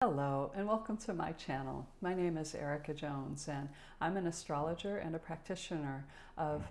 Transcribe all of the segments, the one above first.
Hello and welcome to my channel. My name is Erica Jones and I'm an astrologer and a practitioner of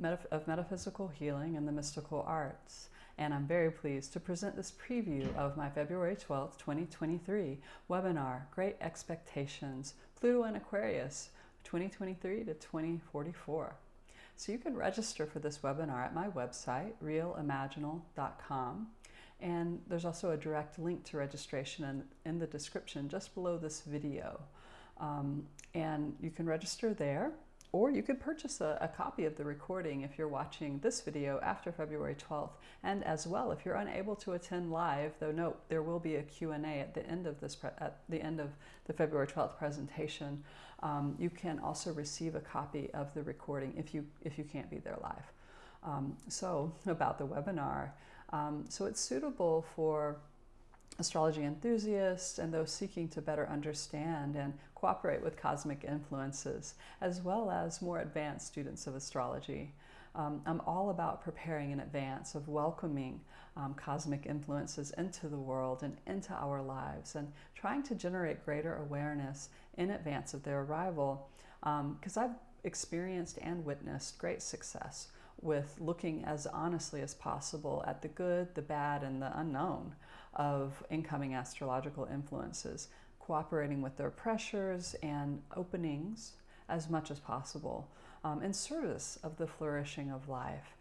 metaphysical healing and the mystical arts. And I'm very pleased to present this preview of my February 12th, 2023 webinar, Great Expectations, Pluto and Aquarius, 2023 to 2044. So you can register for this webinar at my website, realimaginal.com. And there's also a direct link to registration in the description just below this video. And you can register there, or you could purchase a copy of the recording if you're watching this video after February 12th. And as well, if you're unable to attend live, though note, there will be a Q&A at the end of the February 12th presentation. You can also receive a copy of the recording if you can't be there live. So about the webinar. So it's suitable for astrology enthusiasts and those seeking to better understand and cooperate with cosmic influences, as well as more advanced students of astrology. I'm all about preparing in advance of welcoming cosmic influences into the world and into our lives, and trying to generate greater awareness in advance of their arrival, because I've experienced and witnessed great success with looking as honestly as possible at the good, the bad, and the unknown of incoming astrological influences, cooperating with their pressures and openings as much as possible in service of the flourishing of life,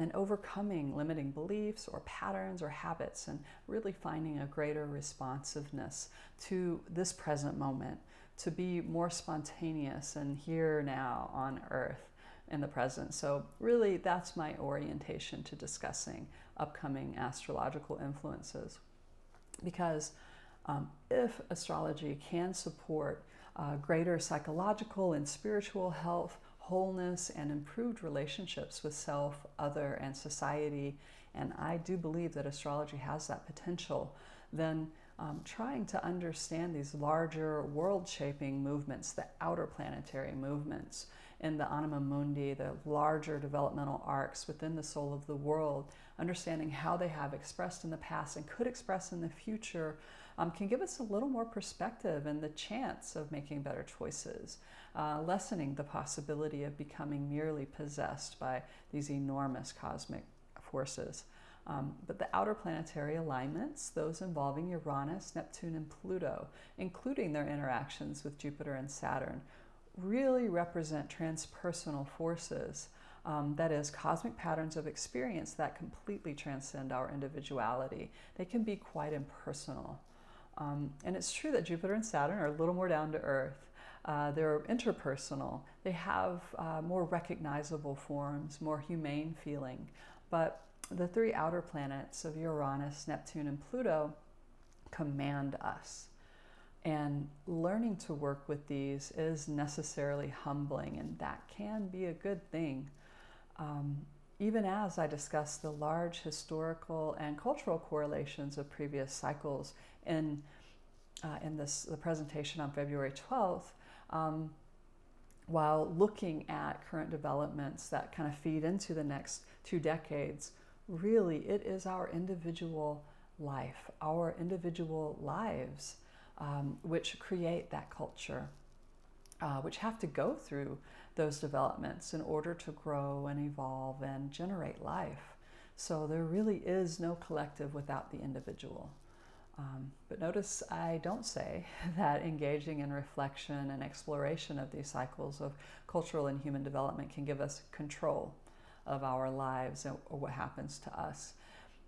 and overcoming limiting beliefs or patterns or habits, and really finding a greater responsiveness to this present moment, to be more spontaneous and here now on Earth in the present. So really that's my orientation to discussing upcoming astrological influences. Because if astrology can support greater psychological and spiritual health, wholeness, and improved relationships with self, other, and society, and I do believe that astrology has that potential, then trying to understand these larger world-shaping movements, the outer planetary movements in the anima mundi, the larger developmental arcs within the soul of the world, understanding how they have expressed in the past and could express in the future, can give us a little more perspective and the chance of making better choices, lessening the possibility of becoming merely possessed by these enormous cosmic forces. But the outer planetary alignments, those involving Uranus, Neptune, and Pluto, including their interactions with Jupiter and Saturn, really represent transpersonal forces, that is, cosmic patterns of experience that completely transcend our individuality. They can be quite impersonal. And it's true that Jupiter and Saturn are a little more down to earth. They're interpersonal. They have more recognizable forms, more humane feeling. But the three outer planets of Uranus, Neptune, and Pluto command us. And learning to work with these is necessarily humbling, and that can be a good thing. Even as I discuss the large historical and cultural correlations of previous cycles in the presentation on February 12th, while looking at current developments that kind of feed into the next 2 decades, really it is our individual life, our individual lives, which create that culture, which have to go through those developments in order to grow and evolve and generate life. So there really is no collective without the individual. But notice I don't say that engaging in reflection and exploration of these cycles of cultural and human development can give us control of our lives or what happens to us.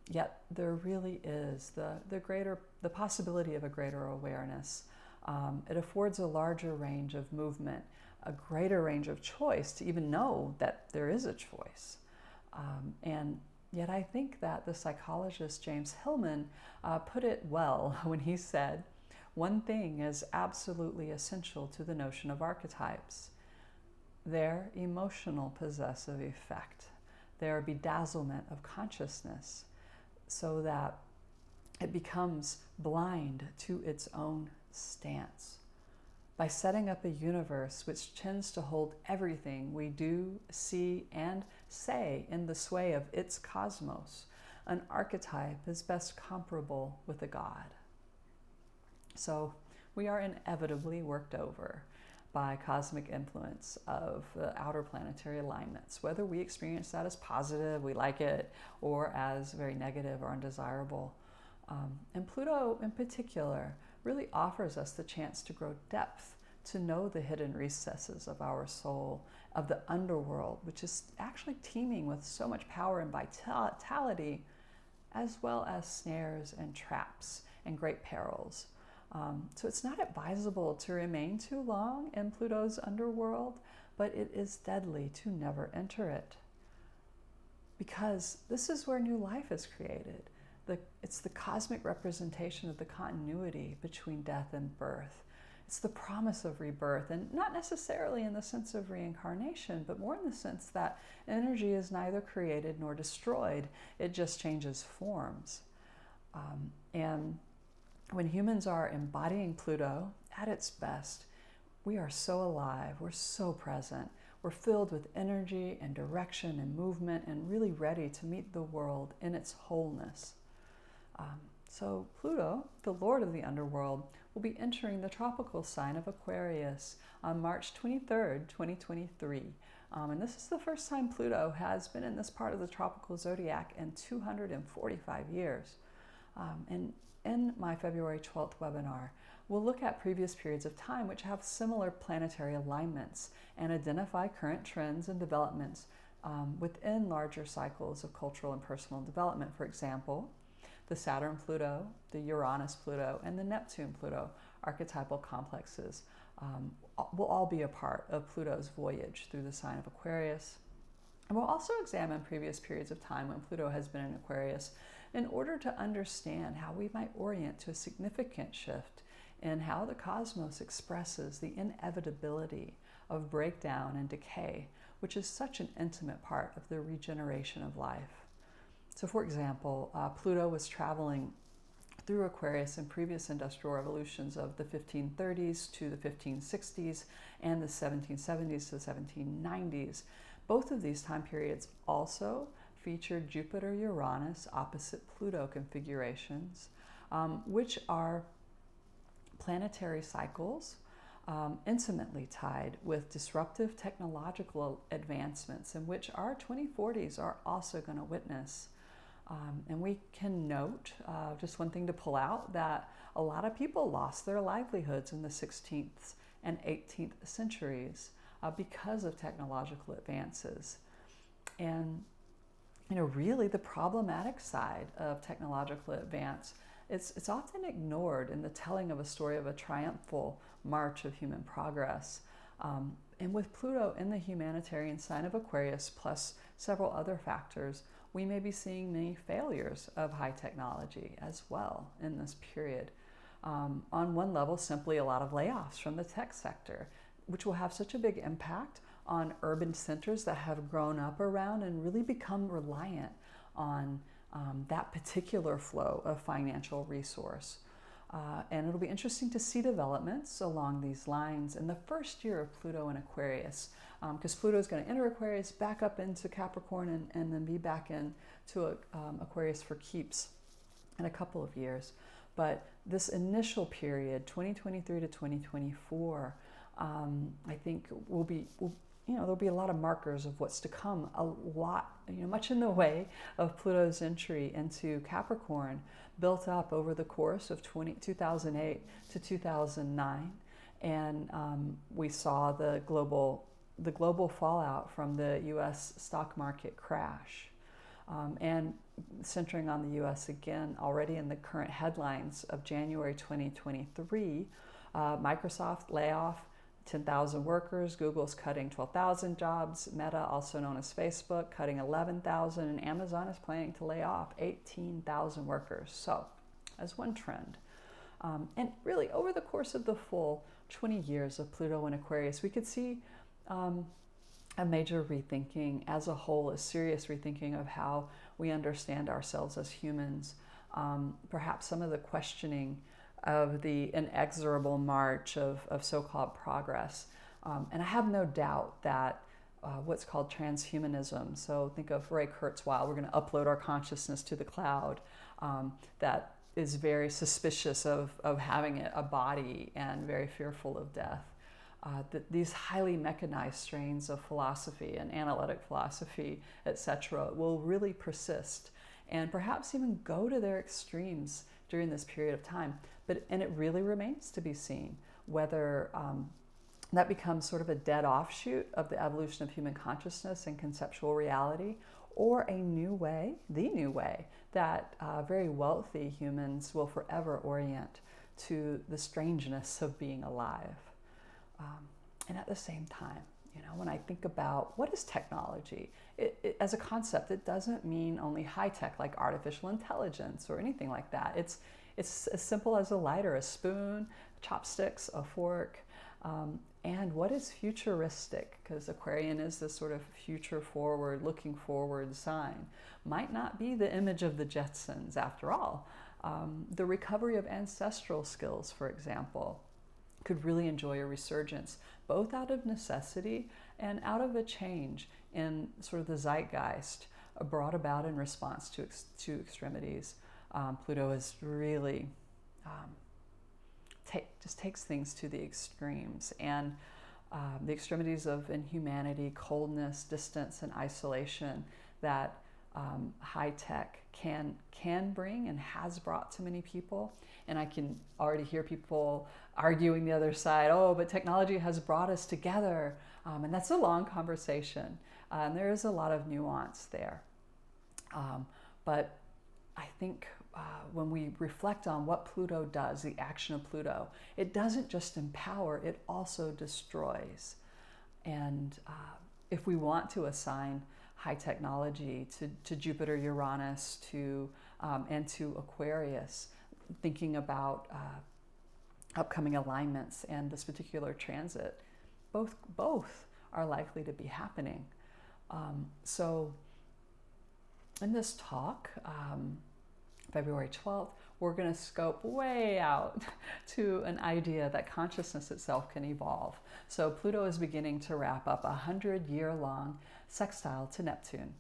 Yet there really is the possibility of a greater awareness. It affords a larger range of movement, a greater range of choice to even know that there is a choice. And yet I think that the psychologist James Hillman put it well when he said, one thing is absolutely essential to the notion of archetypes: their emotional possessive effect, their bedazzlement of consciousness, so that it becomes blind to its own stance. By setting up a universe which tends to hold everything we do, see, and say in the sway of its cosmos, an archetype is best comparable with a god. So we are inevitably worked over by cosmic influence of the outer planetary alignments, whether we experience that as positive, we like it, or as very negative or undesirable. And Pluto in particular really offers us the chance to grow depth, to know the hidden recesses of our soul, of the underworld, which is actually teeming with so much power and vitality, as well as snares and traps and great perils. So it's not advisable to remain too long in Pluto's underworld, but it is deadly to never enter it, because this is where new life is created. It's the cosmic representation of the continuity between death and birth. It's the promise of rebirth, and not necessarily in the sense of reincarnation, but more in the sense that energy is neither created nor destroyed. It just changes forms. And when humans are embodying Pluto at its best, we are so alive, we're so present, we're filled with energy and direction and movement and really ready to meet the world in its wholeness. So Pluto, the lord of the underworld, will be entering the tropical sign of Aquarius on March 23rd, 2023. And this is the first time Pluto has been in this part of the tropical zodiac in 245 years. And in my February 12th webinar, we'll look at previous periods of time which have similar planetary alignments and identify current trends and developments within larger cycles of cultural and personal development. For example, the Saturn-Pluto, the Uranus-Pluto, and the Neptune-Pluto archetypal complexes will all be a part of Pluto's voyage through the sign of Aquarius. And we'll also examine previous periods of time when Pluto has been in Aquarius in order to understand how we might orient to a significant shift in how the cosmos expresses the inevitability of breakdown and decay, which is such an intimate part of the regeneration of life. So for example, Pluto was traveling through Aquarius in previous industrial revolutions of the 1530s to the 1560s and the 1770s to the 1790s. Both of these time periods also featured Jupiter-Uranus opposite Pluto configurations, which are planetary cycles intimately tied with disruptive technological advancements, in which our 2040s are also going to witness. And we can note, just one thing to pull out, that a lot of people lost their livelihoods in the 16th and 18th centuries because of technological advances. And really the problematic side of technological advance, it's often ignored in the telling of a story of a triumphal march of human progress. And with Pluto in the humanitarian sign of Aquarius, plus several other factors, we may be seeing many failures of high technology as well in this period. On one level, simply a lot of layoffs from the tech sector, which will have such a big impact on urban centers that have grown up around and really become reliant on that particular flow of financial resource. And it'll be interesting to see developments along these lines in the first year of Pluto in Aquarius, because Pluto is going to enter Aquarius, back up into Capricorn, and then be back into Aquarius for keeps in a couple of years. But this initial period, 2023 to 2024, I think there'll be a lot of markers of what's to come, a lot, much in the way of Pluto's entry into Capricorn, built up over the course of 2008 to 2009. And we saw the global fallout from the US stock market crash. And centering on the US again, already in the current headlines of January 2023, Microsoft layoff 10,000 workers, Google's cutting 12,000 jobs, Meta, also known as Facebook, cutting 11,000, and Amazon is planning to lay off 18,000 workers. So, as one trend. And really, over the course of the full 20 years of Pluto in Aquarius, we could see a major rethinking as a whole, a serious rethinking of how we understand ourselves as humans. Perhaps some of the questioning of the inexorable march of so-called progress. And I have no doubt that what's called transhumanism, so think of Ray Kurzweil, we're going to upload our consciousness to the cloud, that is very suspicious of having a body and very fearful of death. These highly mechanized strains of philosophy and analytic philosophy, etc., will really persist and perhaps even go to their extremes during this period of time. And it really remains to be seen whether that becomes sort of a dead offshoot of the evolution of human consciousness and conceptual reality, or a new way, the new way, that very wealthy humans will forever orient to the strangeness of being alive. And at the same time, when I think about what is technology, as a concept, it doesn't mean only high tech like artificial intelligence or anything like that. It's as simple as a lighter, a spoon, chopsticks, a fork. And what is futuristic? Because Aquarian is this sort of future forward, looking forward sign. Might not be the image of the Jetsons after all. The recovery of ancestral skills, for example, could really enjoy a resurgence, both out of necessity and out of a change in sort of the zeitgeist brought about in response to extremities. Pluto is really just takes things to the extremes, and the extremities of inhumanity, coldness, distance, and isolation that high tech can bring and has brought to many people. And I can already hear people arguing the other side, oh, but technology has brought us together. And that's a long conversation. And there is a lot of nuance there. But I think when we reflect on what Pluto does, the action of Pluto, it doesn't just empower, it also destroys. And if we want to assign high technology to Jupiter, Uranus, and to Aquarius, thinking about upcoming alignments and this particular transit, both are likely to be happening. So in this talk, February 12th, we're going to scope way out to an idea that consciousness itself can evolve. So Pluto is beginning to wrap up a 100-year-long sextile to Neptune.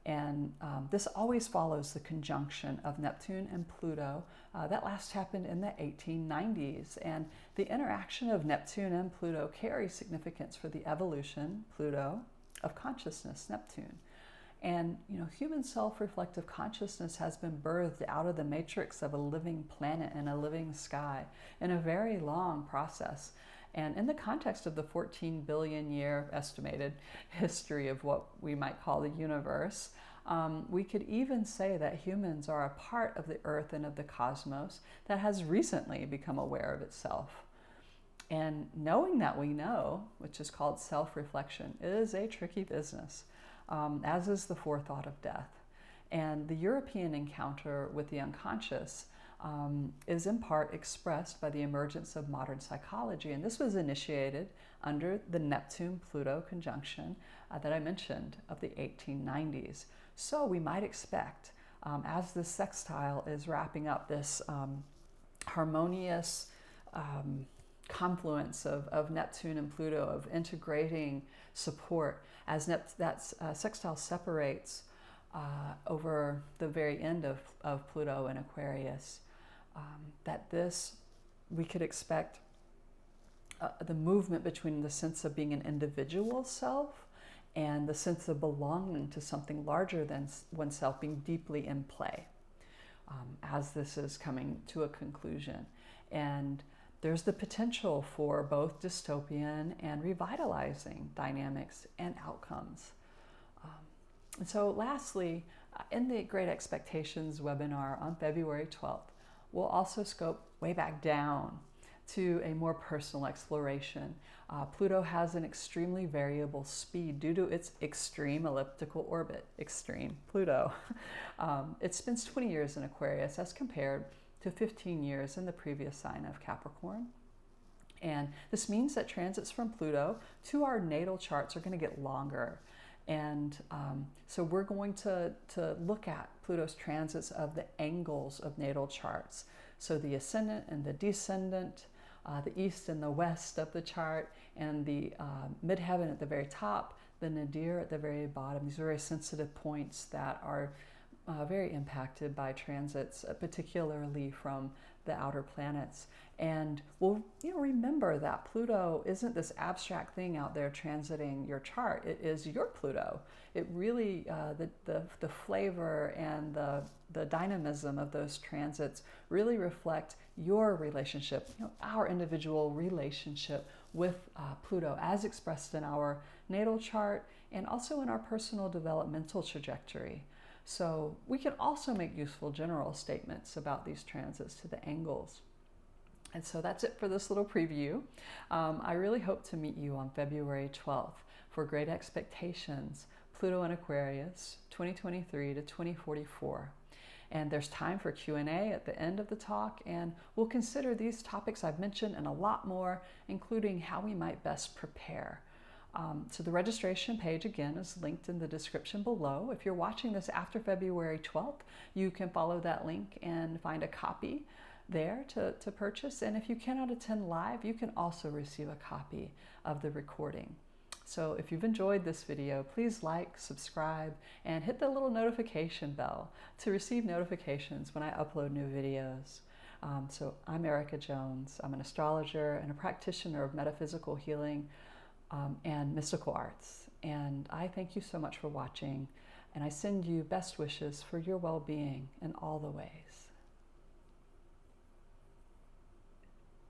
And this always follows the conjunction of Neptune and Pluto. That last happened in the 1890s. And the interaction of Neptune and Pluto carries significance for the evolution, Pluto, of consciousness, Neptune. And human self-reflective consciousness has been birthed out of the matrix of a living planet and a living sky in a very long process. And in the context of the 14 billion year estimated history of what we might call the universe, we could even say that humans are a part of the Earth and of the cosmos that has recently become aware of itself. And knowing that we know, which is called self-reflection, is a tricky business, as is the forethought of death. And the European encounter with the unconscious is in part expressed by the emergence of modern psychology. And this was initiated under the Neptune-Pluto conjunction that I mentioned of the 1890s. So we might expect, as this sextile is wrapping up this harmonious confluence of Neptune and Pluto, of integrating support, as that sextile separates over the very end of Pluto and Aquarius, that we could expect the movement between the sense of being an individual self and the sense of belonging to something larger than oneself being deeply in play, as this is coming to a conclusion. And there's the potential for both dystopian and revitalizing dynamics and outcomes. And so lastly, in the Great Expectations webinar on February 12th, we'll also scope way back down to a more personal exploration. Pluto has an extremely variable speed due to its extreme elliptical orbit. Extreme Pluto. It spends 20 years in Aquarius as compared to 15 years in the previous sign of Capricorn. And this means that transits from Pluto to our natal charts are going to get longer. And so we're going to look at Pluto's transits of the angles of natal charts. So the ascendant and the descendant, the east and the west of the chart, and the midheaven at the very top, the nadir at the very bottom. These are very sensitive points that are very impacted by transits, particularly from the outer planets. And we'll remember that Pluto isn't this abstract thing out there transiting your chart. It is your Pluto. It really, the flavor and the dynamism of those transits really reflect your relationship, our individual relationship with Pluto as expressed in our natal chart and also in our personal developmental trajectory. So we can also make useful general statements about these transits to the angles. And so that's it for this little preview. I really hope to meet you on February 12th for Great Expectations, Pluto and Aquarius, 2023 to 2044. And there's time for Q&A at the end of the talk, and we'll consider these topics I've mentioned and a lot more, including how we might best prepare. So the registration page, again, is linked in the description below. If you're watching this after February 12th, you can follow that link and find a copy there to purchase. And if you cannot attend live, you can also receive a copy of the recording. So if you've enjoyed this video, please like, subscribe, and hit the little notification bell to receive notifications when I upload new videos. So I'm Erica Jones. I'm an astrologer and a practitioner of metaphysical healing and mystical arts. And I thank you so much for watching, and I send you best wishes for your well-being in all the ways.